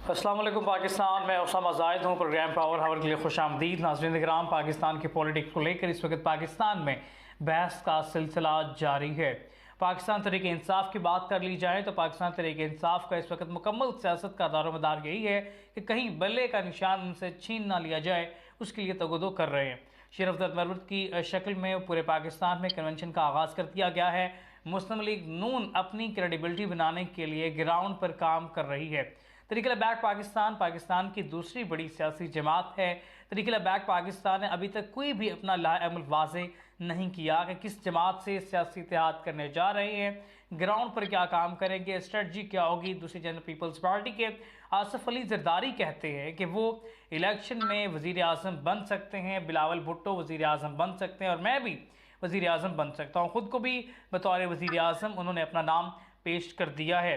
अस्सलाम वालेकुम पाकिस्तान, मैं उसामा जाहिद हूँ। प्रोग्राम पावर हावर के लिए खुश आमदीद। नाज़रीन इकराम, पाकिस्तान की पॉलिटिक्स को लेकर इस वक्त पाकिस्तान में बहस का सिलसिला जारी है। पाकिस्तान तहरीक इंसाफ की बात कर ली जाए तो पाकिस्तान तहरीक इंसाफ का इस वक्त मुकम्मल सियासत का दारोमदार यही है कि कहीं बल्ले का निशान उनसे छीन ना लिया जाए, उसके लिए तगदो कर रहे हैं। शरफदत मरबूत की शक्ल में पूरे पाकिस्तान में कन्वेंशन का आगाज़ कर दिया गया है। मुस्लिम लीग नून अपनी क्रेडिबिलिटी बनाने के लिए ग्राउंड पर काम कर रही है। तहरीक लबैक पाकिस्तान पाकिस्तान की दूसरी बड़ी सियासी जमात है। तहरीक लबैक पाकिस्तान ने अभी तक कोई भी अपना लाएअमल वाज़े नहीं किया कि किस जमात से सियासी इत्तेहाद करने जा रहे हैं, ग्राउंड पर क्या काम करेंगे, स्ट्रेटजी क्या होगी। दूसरी जनरल पीपल्स पार्टी के आसफ अली जरदारी कहते हैं कि वो इलेक्शन में वज़ीर आज़म बन सकते हैं, बिलावल भुट्टो वज़ीर आज़म बन सकते हैं और मैं भी वज़ीर आज़म बन सकता हूँ। ख़ुद को भी बतौर वज़ीर आज़म उन्होंने अपना नाम पेश कर दिया है।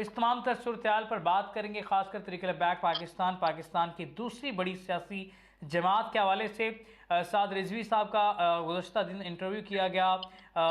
इस तमाम तर सूरत पर बात करेंगे, ख़ासकर तहरीक लबैक पाकिस्तान पाकिस्तान की दूसरी बड़ी सियासी जमात के हवाले से। साद रिजवी साहब का गुज़श्ता दिन इंटरव्यू किया गया,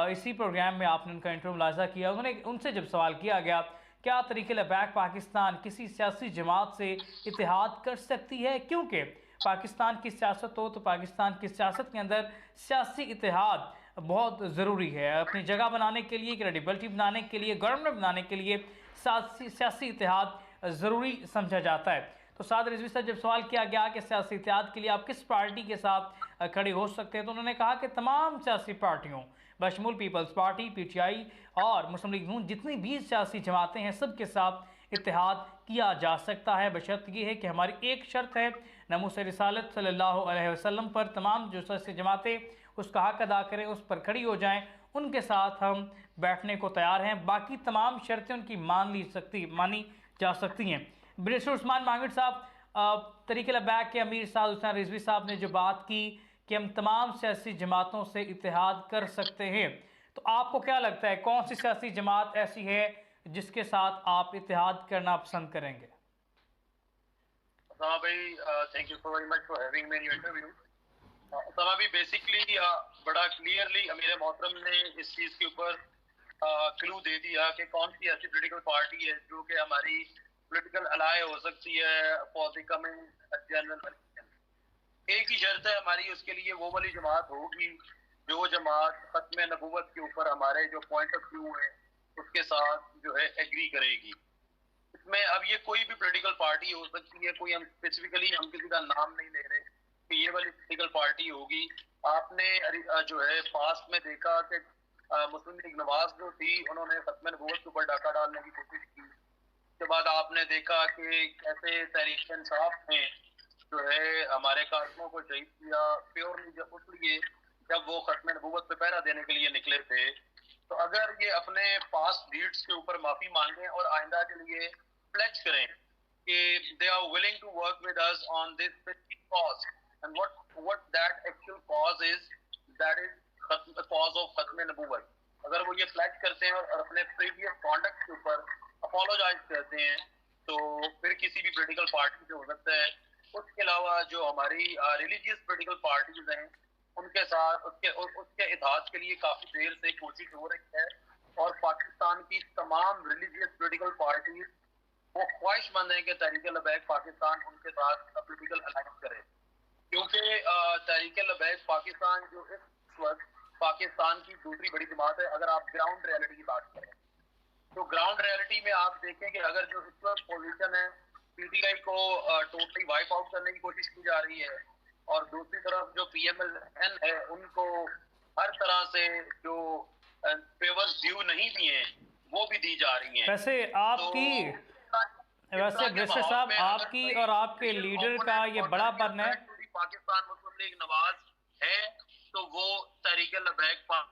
इसी प्रोग्राम में आपने उनका इंटरव्यू मुलाज़ा किया। उन्होंने उनसे जब सवाल किया गया क्या तहरीक लबैक पाकिस्तान किसी सियासी जमात से इत्तेहाद कर सकती है, क्योंकि पाकिस्तान की सियासत हो तो पाकिस्तान की सियासत के अंदर सियासी इत्तेहाद बहुत ज़रूरी है। अपनी जगह बनाने के लिए, क्रेडिबिलिटी बनाने के लिए, गवर्नमेंट बनाने के लिए सियासी इत्तेहाद ज़रूरी समझा जाता है। तो साद रिजवी से जब सवाल किया गया कि सियासी इत्तेहाद के लिए आप किस पार्टी के साथ खड़े हो सकते हैं, तो उन्होंने कहा कि तमाम सियासी पार्टियों बशमूल पीपल्स पार्टी, PTI और मुस्लिम लीग नून जितनी भी सियासी जमातें हैं सब के साथ इत्तेहाद किया जा सकता है। बशर्त यह है कि हमारी एक शर्त है, नमूस रिसालत सल्लल्लाहु अलैहि वसल्लम पर तमाम जो सियासी जमातें उसका हक अदा करें, उस पर खड़ी हो जाएं, उनके साथ हम बैठने को तैयार हैं। बाकी तमाम शर्तें उनकी मानी जा सकती हैं। बैरिस्टर उस्मान मांगिर साहब, तहरीक लबैक के अमीर साद हुसैन रिजवी साहब ने जो बात की कि हम तमाम सियासी जमातों से इत्तेहाद कर सकते हैं, तो आपको क्या लगता है कौन सी सियासी जमात ऐसी है जिसके साथ आप इत्तेहाद करना पसंद करेंगे? हाँ भाई, thank you so very much for having me in your interview. तब अभी बेसिकली बड़ा क्लियरली अमीर मोहतरम ने इस चीज़ के ऊपर क्लू दे दिया कि कौन सी ऐसी पॉलिटिकल पार्टी है जो कि हमारी पॉलिटिकल अलाय हो सकती है for the coming general election. एक ही शर्त है हमारी, उसके लिए वो वाली जमात होगी जो जमात खत्म नबूवत के ऊपर हमारे जो पॉइंट ऑफ व्यू है उसके साथ जो है एग्री करेगी। इसमें अब ये कोई भी पॉलिटिकल पार्टी हो सकती है, कोई हम स्पेसिफिकली हम किसी का नाम नहीं ले रहे कि ये वाली पॉलिटिकल पार्टी होगी। आपने जो है पास्ट में देखा कि मुस्लिम लीग नवाज जो थी उन्होंने खत्म नबूवत के ऊपर डाका डालने की कोशिश की। उसके बाद आपने देखा कि कैसे तहरीक इंसाफ ने जो है हमारे कातलों को शहीद किया प्योरली जब वो खत्म नबूवत पे पहरा देने के लिए निकले थे। तो अगर ये अपने पास्ट डीड्स के ऊपर माफी मांगें और आइंदा के लिए प्लेज करें कि they are willing to work with us on this cause and what that actual cause is, that is cause of खत्म नबूवत। अगर वो ये प्लेज करते हैं और अपने प्रीवियस कॉन्डक्ट के ऊपर अपोलोजाइज करते हैं तो फिर किसी भी पॉलिटिकल पार्टी से हो सकता है। उसके अलावा जो हमारी रिलीजियस पॉलिटिकल पार्टीज हैं उनके साथ उसके इतिहाद के लिए काफी देर से कोशिश हो रही है और पाकिस्तान की तमाम रिलीजियस पॉलिटिकल पार्टीज वो ख्वाहिशमंद है कि तहरीक लबैक पाकिस्तान उनके साथ पॉलिटिकल अलायंस करे, क्योंकि तहरीक लबैक पाकिस्तान जो इस वक्त पाकिस्तान की दूसरी बड़ी जमात है। अगर आप ग्राउंड रियलिटी की बात करें तो ग्राउंड रियलिटी में आप देखें कि अगर जो इस वक्त पोजीशन है PTI को टोटली वाइप आउट करने की कोशिश की जा रही है और दूसरी तरफ जो PMLN है उनको हर तरह से जो फेवर्स ड्यू नहीं दिए वो भी दी जा रही हैं। वैसे आपकी वैसे बैरिस्टर साहब, आपकी और आपके लीडर का ये बड़ापन है, पाकिस्तान मुस्लिम लीग नवाज है तो वो तहरीक लबैक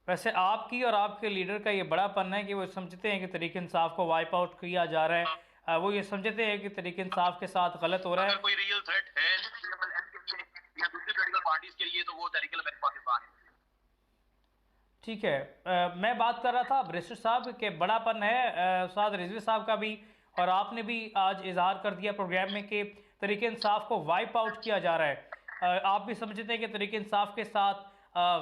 वैसे आपकी और आपके लीडर का ये बड़ापन है कि वो समझते हैं कि तहरीक इंसाफ को वाइप आउट किया जा रहा है, वो ये समझते हैं कि तहरीक इंसाफ के साथ गलत हो रहा है। अगर कोई रियल थ्रेट है या दूसरी पॉलिटिकल पार्टीज के लिए तो वो तहरीक लबैक पाकिस्तान है। ठीक है, मैं बात कर रहा था बैरिस्टर साहब के बड़ापन है साद रिजवी साहब का भी, और आपने भी आज इजहार कर दिया प्रोग्राम में कि तहरीक इंसाफ को वाइप आउट किया जा रहा है। आप भी समझते हैं कि तहरीक इंसाफ के साथ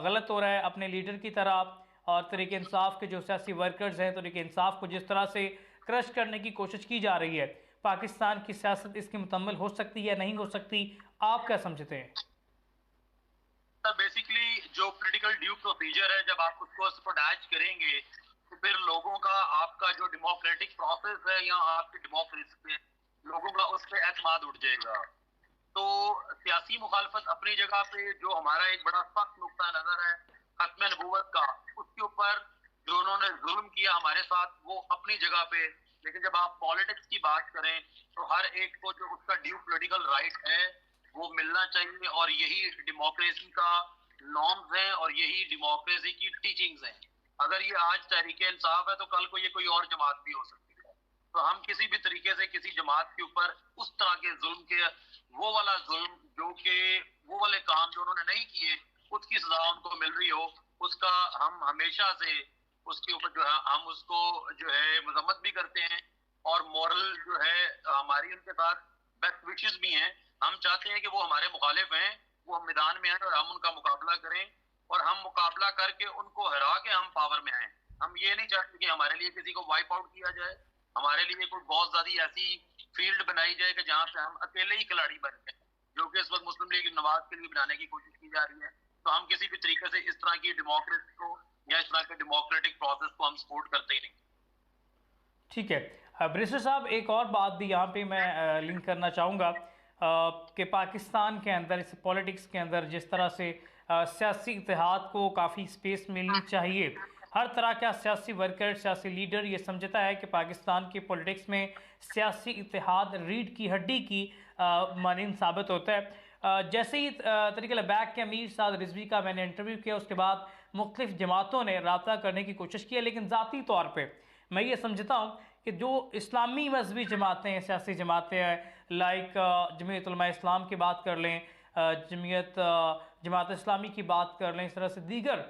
गलत हो रहा है अपने लीडर की तरह, और तहरीक इंसाफ के जो सियासी वर्कर्स हैं तहरीक इंसाफ को जिस तरह से क्रश करने की कोशिश की जा रही है। पाकिस्तान की सियासत इसके मुकम्मल हो सकती है, नहीं हो सकती, आप क्या समझते हैं? बेसिकली जो पॉलिटिकल ड्यू प्रोसीजर है, जब आप उसको अटैच करेंगे तो फिर लोगों का, आपका जो डेमोक्रेटिक प्रोसेस है या आपकी डेमोक्रेसी पे लोगों का उस पर एतमाद उठ जाएगा। तो सियासी मुखालफत अपनी जगह पे, जो हमारा एक बड़ा सख्त नुक्ता नजर है खत्म नबूवत का, उसके ऊपर जो उन्होंने जुल्म किया हमारे साथ, वो अपनी जगह पे। लेकिन जब आप पॉलिटिक्स की बात करें तो हर एक को जो उसका ड्यू पॉलिटिकल राइट है वो मिलना चाहिए, और यही डेमोक्रेसी का नॉर्म्स हैं और यही डेमोक्रेसी की टीचिंग्स हैं। अगर ये आज तहरीक इंसाफ है तो कल को ये कोई और जमात भी हो सकती है। तो हम किसी भी तरीके से किसी जमात के ऊपर उस तरह के जुल्म के, वो वाला जुल्म जो कि वो वाले काम जो उन्होंने नहीं किए उसकी सजा उनको मिल रही हो, उसका हम हमेशा से उसके ऊपर जो है हम उसको जो है मजम्मत भी करते हैं, और मॉरल जो है हमारी उनके साथ बेस्ट विशेस भी हैं। हम चाहते हैं कि वो हमारे मुखालिफ हैं, वो मैदान में आए और हम उनका मुकाबला करें, और हम मुकाबला करके उनको हरा के हम पावर में आए। हम ये नहीं चाहते कि हमारे लिए किसी को वाइप आउट किया जाए, हमारे लिए कोई बहुत ज्यादा ऐसी फील्ड बनाई जाए कि जहां पे हम अकेले ही खिलाड़ी बन जाए, जो कि इस वक्त मुस्लिम लीग नवाज के लिए बनाने की कोशिश की जा रही है। तो हम किसी भी तरीके से इस तरह की डेमोक्रेसी को या इस तरह के डेमोक्रेटिक प्रोसेस को हम सपोर्ट करते ही नहीं। ठीक है। बैरिस्टर साहब, एक और बात भी यहाँ पे मैं लिंक करना चाहूँगा कि पाकिस्तान के अंदर, इस पॉलिटिक्स के अंदर जिस तरह से सियासी इत्तेहाद को काफ़ी स्पेस मिलनी चाहिए। हर तरह का सियासी वर्कर, सियासी लीडर ये समझता है कि पाकिस्तान की पॉलिटिक्स में सियासी इत्तेहाद रीढ़ की हड्डी की मानींद साबित होता है। जैसे ही तरीके लबैक के अमीर साद रिजवी का मैंने इंटरव्यू किया, उसके बाद मुख्तलिफ जमातों ने रब्ता करने की कोशिश की है, लेकिन ज़ाती तौर पर मैं ये समझता हूँ कि जो इस्लामी मजहबी जमातें हैं, सियासी जमातें हैं, लाइक जमीयत उलमा इस्लाम की बात कर लें, जमात इस्लामी की बात कर लें, इस तरह से दीगर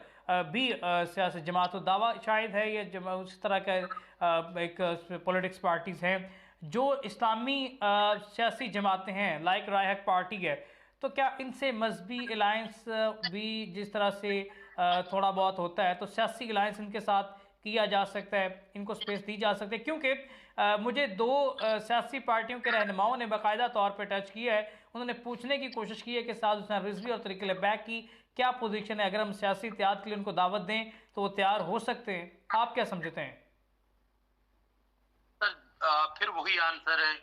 भी सियासी जमात दावा शायद है, या उस तरह का एक पॉलिटिक्स पार्टीज़ हैं जो इस्लामी सियासी जमातें हैं, लाइक राय हक पार्टी है। तो क्या इनसे मजहबी अलायंस भी जिस तरह से थोड़ा बहुत होता है, तो सियासी अलायंस इनके साथ किया जा सकता है, इनको स्पेस दी जा सकती है? क्योंकि मुझे दो सियासी पार्टियों के रहनुमाओं ने बाकायदा तौर पर टच किया है। उन्होंने पूछने की कोशिश की है कि साद हुसैन रिजवी और तरीक लबैक की क्या पोजीशन है, अगर हम सियासी इत्तेहाद के लिए उनको दावत दें तो वो तैयार हो सकते हैं। आप क्या समझते हैं? सर फिर वही आंसर है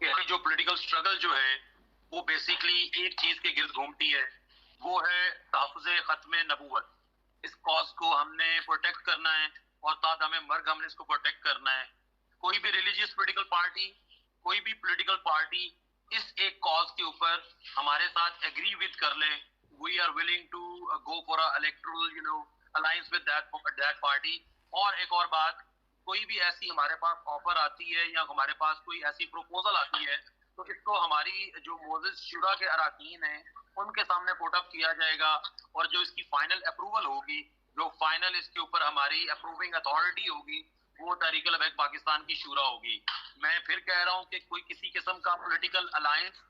कि जो पॉलिटिकल स्ट्रगल जो है वो बेसिकली एक चीज के गिर्द घूमती है, वो है तहफ़्फ़ुज़ ख़त्म नबूवत। इस कॉज को हमने प्रोटेक्ट करना है और तादमे मर्ग हमने इसको प्रोटेक्ट करना है। कोई भी रिलीजियस पॉलिटिकल पार्टी, कोई भी पॉलिटिकल पार्टी इस एक कॉज के ऊपर हमारे साथ एग्री विद कर ले, we are willing to go for a electoral alliance with that party. और एक और बात, कोई भी ऐसी हमारे पास ऑफर आती है या हमारे पास कोई ऐसी प्रपोजल आती है तो इसको हमारी जो मोजिज शुरा के अराकीन हैं उनके सामने पुट अप किया जाएगा, और जो इसकी फाइनल अप्रूवल होगी, जो फाइनल इसके ऊपर हमारी अप्रूविंग अथॉरिटी होगी, वो तहरीक लबैक पाकिस्तान की शुरा होगी। मैं फिर कह रहा हूँ कि कोई किसी किस्म का पॉलिटिकल अलायंस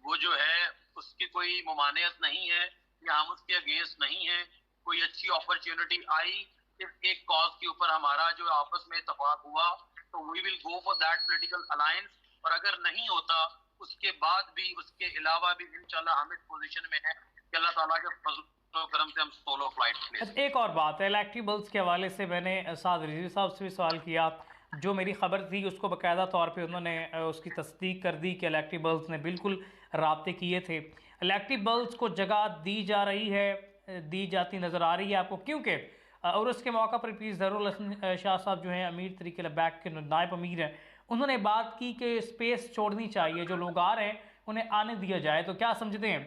वो जो है उसकी कोई मुमानियत नहीं है, या हम उसके अगेंस्ट नहीं है। कोई अच्छी अपॉर्चुनिटी आई, इस एक कॉज के ऊपर हमारा जो आपस में इत्तेफाक हुआ, तो we will go for that political alliance. और अगर नहीं होता उसके बाद भी, उसके अलावा भी इंशाल्लाह हम इस पोजीशन में हैं कि अल्लाह ताला के फज़ल और करम से हम सोलो फ्लाइट प्लेस। एक और बात है, इलेक्टिबल्स के हवाले से मैंने साद रिजवी साहब से भी सवाल किया। जो मेरी खबर थी उसको बाकायदा तौर पे उन्होंने उसकी तस्दीक कर दी कि इलेक्टिबल्स ने बिल्कुल राब्ते किए थे। इलेक्टिबल्स को जगह दी जा रही है, दी जाती नज़र आ रही है आपको? क्योंकि और उसके मौका पर पीर ज़रूर हसन शाह साहब जो हैं अमीर तरीके लबैक के नायब अमीर हैं, उन्होंने बात की कि स्पेस छोड़नी चाहिए, जो लोग आ रहे हैं उन्हें आने दिया जाए। तो क्या समझते हैं,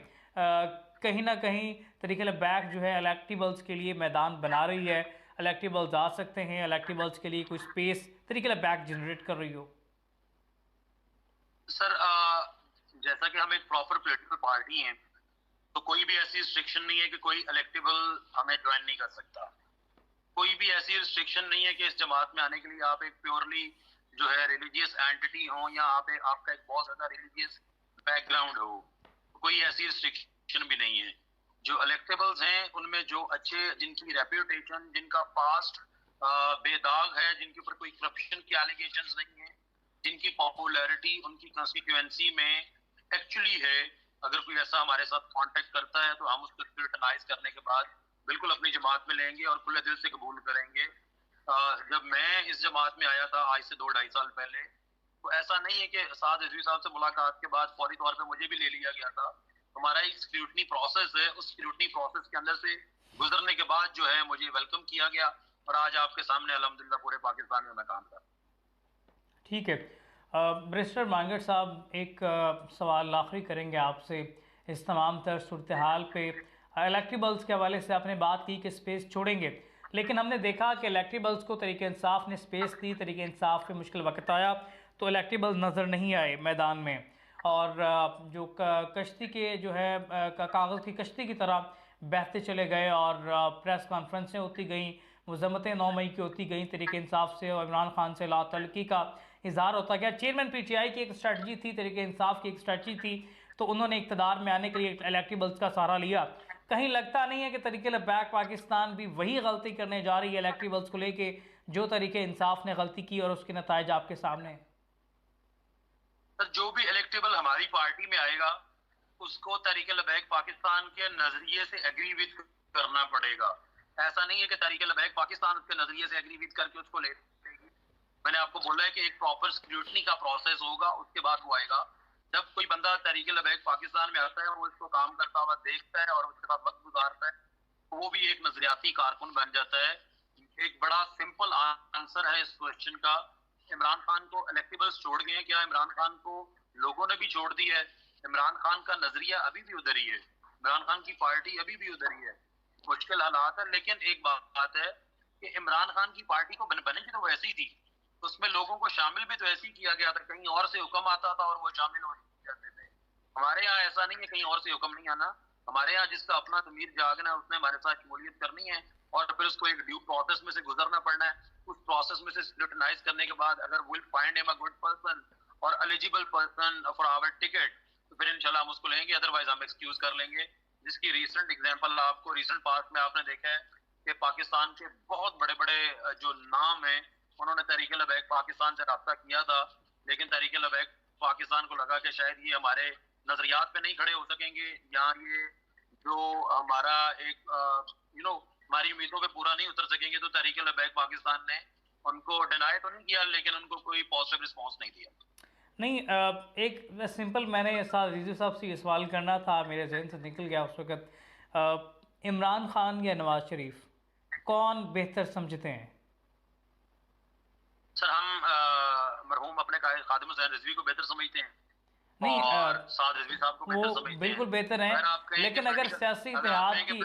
कहीं ना कहीं तरीके लबैक जो है इलेक्टिबल्स के लिए मैदान बना रही है, इलेक्टिबल्स आ सकते हैं, इलेक्टिबल्स के लिए कोई स्पेस तरीके लबैक जनरेट कर रही हो? सर जैसा कि हम एक प्रॉपर पॉलिटिकल पार्टी हैं तो कोई भी ऐसी रिस्ट्रिक्शन नहीं है कि कोई इलेक्टिबल हमें ज्वाइन नहीं कर सकता। कोई भी ऐसी रिस्ट्रिक्शन नहीं है कि इस जमात में आने के लिए आप एक प्योरली जो है रिलीजियस एंटिटी हो, या आपका एक बहुत ज्यादा रिलीजियस बैकग्राउंड हो। कोई ऐसी रिस्ट्रिक्शन भी नहीं है। जो इलेक्टेबल्स हैं उनमें जो अच्छे, जिनकी रेप्यूटेशन, जिनका पास्ट बेदाग है, जिनके ऊपर कोई करप्शन की एलिगेशंस नहीं है, जिनकी पॉपुलैरिटी उनकी कंस्टिट्यूएंसी में एक्चुअली है, अगर कोई ऐसा हमारे साथ कांटेक्ट करता है तो हम उसको स्क्रूटनाइज करने के बाद बिल्कुल अपनी जमात में लेंगे और खुले दिल से कबूल करेंगे। जब मैं इस जमात में आया था आज से 2-2.5 साल पहले, तो ऐसा नहीं है कि साद रिजवी साहब से मुलाकात के बाद फौरी तौर पे मुझे भी ले लिया गया था। हमारा एक स्क्रूटनी प्रोसेस है, उस स्क्रूटनी प्रोसेस के अंदर से गुजरने के बाद जो है मुझे वेलकम किया गया और आज आपके सामने अल्हम्दुलिल्लाह पूरे पाकिस्तान में मैं काम कर रहा हूँ। ठीक है। बैरिस्टर मांगट साहब, एक सवाल आखिरी करेंगे आपसे इस तमाम तर सूरत हाल पे। इलेक्टेबल्स के हवाले से आपने बात की कि स्पेस छोड़ेंगे, लेकिन हमने देखा कि इलेक्टेबल्स को तरीके इंसाफ ने स्पेस दी, तरीके इंसाफ पे मुश्किल वक्त आया तो इलेक्टेबल्स नज़र नहीं आए मैदान में, और जो कश्ती के जो है कागज़ की कश्ती की तरह बहते चले गए और प्रेस कॉन्फ्रेंसें होती गई, मज़म्मतें 9 मई की होती गई तरीके इंसाफ से, और इमरान खान से ला तल्की का इजहार होता गया। चेयरमैन PTI की एक स्ट्रेटजी थी, तरीके इंसाफ की एक स्ट्रेटजी थी, तो उन्होंने इक़्तिदार में आने के लिए इलेक्टेबल्स का सहारा लिया। कहीं लगता नहीं है कि तरीके बैक पाकिस्तान भी वही गलती करने जा रही है इलेक्टेबल्स को लेके जो तरीके इंसाफ ने गलती की और उसके नताइज आपके सामने है? सर, जो भी इलेक्टेबल हमारी पार्टी में आएगा उसको तरीके लबैक पाकिस्तान के नजरिए से एग्री विद करना पड़ेगा। ऐसा नहीं है कि तरीके लबैक पाकिस्तान उसके नजरिए से एग्री विद करके उसको ले लेगी। मैंने आपको बोला है कि एक प्रॉपर स्क्रूटनी का प्रोसेस होगा, उसके बाद वो आएगा। जब कोई बंदा तरीके लबैक पाकिस्तान में आता है, वो इसको काम करता हुआ देखता है और उसके साथ वक्त गुजारता है, तो वो भी एक नजरियाती कारकुन बन जाता है। एक बड़ा सिंपल आंसर है इस क्वेश्चन का। इमरान खान को इलेक्टेबल्स छोड़ गए हैं क्या? इमरान खान को लोगों ने भी छोड़ दी है। इमरान खान का नजरिया अभी भी उधर ही है, इमरान खान की पार्टी अभी भी उधर ही है। मुश्किल हालात है, लेकिन एक बात है कि इमरान खान की पार्टी को बनेगी तो वैसी थी, उसमें लोगों को शामिल भी तो ऐसे ही किया गया था, कहीं और से हुक्म आता था और वो शामिल हो जाते थे। हमारे यहाँ ऐसा नहीं है कहीं और से हुक्म नहीं आना। हमारे यहाँ जिसका अपना ज़मीर जागना है उसने हमारे साथ शमूलियत करनी है और फिर उसको एक ड्यू प्रोसेस में से गुजरना पड़ना है। उस प्रोसेस में से स्क्रूटनाइज करने के बाद अगर will find him a good person और eligible person for our ticket, तो फिर इंशाल्लाह हम उसको लेंगे, अदरवाइज हम एक्सक्यूज कर लेंगे। जिसकी रिसेंट एग्जांपल आपको रिसेंट पास्ट में आपने देखा है कि पाकिस्तान के बहुत बड़े बड़े जो नाम हैं उन्होंने तहरीक लबैक पाकिस्तान से रब्ता किया था, लेकिन तहरीक लबैक पाकिस्तान को लगा कि शायद ये हमारे नजरियात पे नहीं खड़े हो सकेंगे, या ये जो हमारा एक हमारी उम्मीदों पे पूरा नहीं उतर सकेंगे, तो तहरीक लबैक पाकिस्तान ने उनको डिनाई तो नहीं किया, लेकिन उनको कोई पॉजिटिव रिस्पॉन्स नहीं दिया। नहीं, एक सिंपल मैंने साथ रिजवी साहब से ये सवाल करना था, मेरे जहन से निकल गया उस वक्त। इमरान खान या नवाज शरीफ, कौन बेहतर समझते हैं? सर, हम मरहूम अपने खादिम हुसैन रिजवी को बेहतर समझते हैं। नहीं, और साद रिजवी साहब को बेहतर समझते हैं। बिल्कुल बेहतर हैं, लेकिन अगर सियासी इत्तेहाद की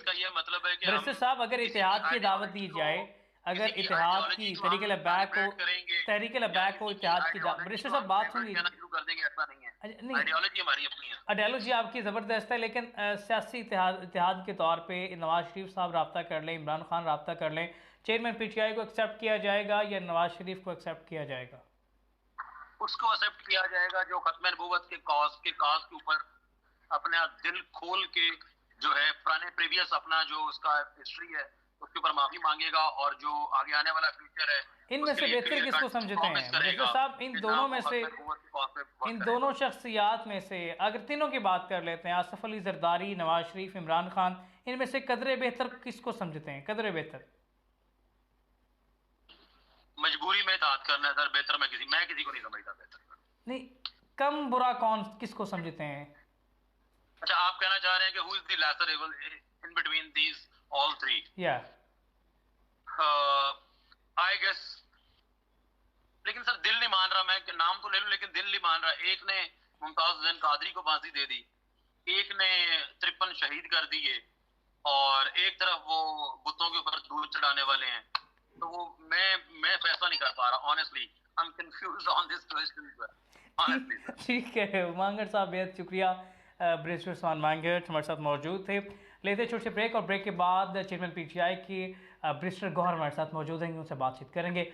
का ये मतलब है कि बैरिस्टर साहब, अगर इत्तेहाद की दावत दी जाए, अगर इत्तेहाद की तहरीक लबैक को इत्तेहाद की बैरिस्टर साहब बात सुन लीजिए। कर देंगे, ऐसा नहीं है। नहीं, आइडियोलॉजी हमारी अपनी है। आइडियोलॉजी आपकी ज़बरदस्त है, लेकिन सियासी इत्तेहाद के तौर पे नवाज शरीफ साहब रब्ता कर लें, इमरान खान रब्ता कर लें, चेयरमैन PTI को एक्सेप्ट किया जाएगा या नवाज शरीफ को एक्सेप्ट किया जाएगा? उसको एक्सेप्ट किया जाएगा जो खत्म नबूवत के काज के ऊपर अपना दिल खोल के जो है पुराने प्रीवियस अपना जो उसका हिस्ट्री है उसके ऊपर माफी मांगेगा, और जो आगे आने वाला फ्यूचर है इनमें से बेहतर किसको समझते हैं बैरिस्टर साहब? इन दोनों में से, इन दोनों शख्सियात में से अगर तीनों की बात कर लेते हैं, आसिफ अली जरदारी, नवाज शरीफ, इमरान खान, इनमें से कदरे बेहतर किसको समझते हैं? कदरे बेहतर मजबूरी में इताअत करना है सर, बेहतर मैं किसी को नहीं समझता बेहतर। नहीं, कम बुरा कौन किसको समझते हैं? अच्छा, आप कहना चाह रहे हैं कि who is the lesser evil in between these all three? या आई गेस, लेकिन सर दिल नहीं मान रहा। मैं नाम तो ले लूं लेकिन दिल नहीं मान रहा। एक ने मुमताज हुसैन कादरी को फांसी दे दी, एक ने 53 शहीद कर दिए, और एक तरफ वो बुतों के ऊपर दूध चढ़ाने वाले हैं। तो वो मैं फैसला नहीं कर पा रहा, honestly I am confused on this question. ठीक है मांगट साहब, बेहद शुक्रिया। बैरिस्टर उस्मान मांगट हमारे साथ मौजूद थे। लेते छोटे से ब्रेक, और ब्रेक के बाद चेयरमैन PTI की बैरिस्टर गौहर हमारे साथ मौजूद हैं, उनसे बातचीत करेंगे।